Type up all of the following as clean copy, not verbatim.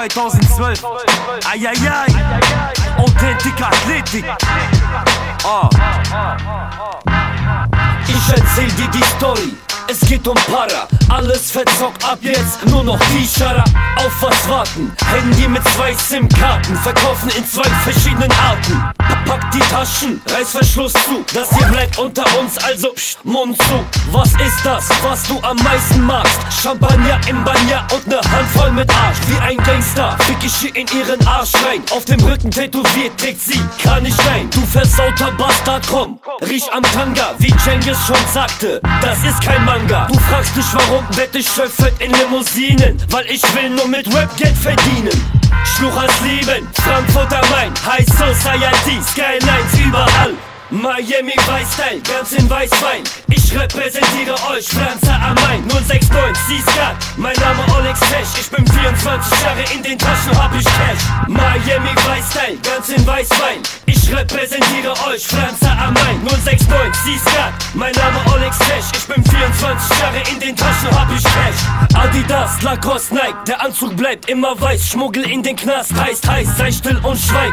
2012. Eieiei, authentische Athletik. Ich erzähl dir die Story, es geht um Para. Alles verzockt ab jetzt, nur noch die Schara. Auf was warten? Handy mit 2 SIM-Karten, verkaufen in 2 verschiedenen Arten. Pack die Taschen, Reißverschluss zu, das hier bleibt unter uns, also pst, Mund zu. Was ist das, was du am meisten magst? Champagner im Banya und ne Handvoll mit Arsch. Wie ein Gangster, fick ich hier in ihren Arsch rein. Auf dem Rücken tätowiert trägt sie, kann ich rein. Du versauter Bastard, komm, riech am Tanga. Wie Cengiz schon sagte, das ist kein Manga. Du fragst dich warum, werd ich schöpft in Limousinen. Weil ich will nur mit Rap Geld verdienen. Schluchers lieben, Frankfurt am Main, High Society, Skylines überall. Miami Vice-Style, ganz in Weißwein. Ich repräsentiere euch, Pflanzer am Main 069, C-Skat, mein Name Olex Tesch. Ich bin 24 Jahre, in den Taschen hab ich Cash. Miami Vice-Style, ganz in Weißwein. Ich repräsentiere euch, Pflanzer am Main 069, C-Skat, mein Name Olex Tesch. Ich bin 24 Jahre, in den Taschen hab ich Cash. Adidas, Lacoste, Nike, der Anzug bleibt immer weiß. Schmuggel in den Knast, heißt, sei still und schweig.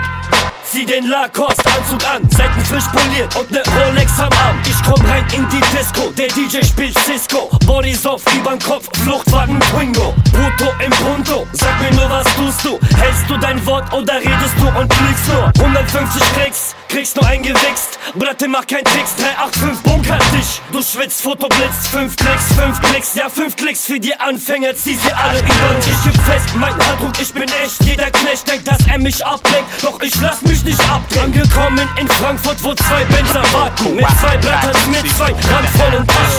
Zieh den Lacoste-Anzug an, Seiten frisch poliert und ne Rolex am Arm. Ich komm rein in die Disco, der DJ spielt Cisco. Bodies auf übern Kopf, Fluchtwagen Twingo. Brutto im Punto, sag mir nur was tust du. Hältst du dein Wort oder redest du und lügst nur? 150 kriegst nur eingewichst. Bratte mach kein Tricks, 385 bunkert dich. Du schwitzt, Foto blitzt, 5 Klicks, ja 5 Klicks für die Anfänger, zieh sie alle über. Ich geb fest, mein Handdruck, ich bin echt. Jeder Knecht denkt, dass er mich ablenkt, doch ich lass mich nicht abdrehen. Angekommen in Frankfurt, wo 2 Benzer warten. Mit 2 Blattern, mit 2 randvollen Taschen.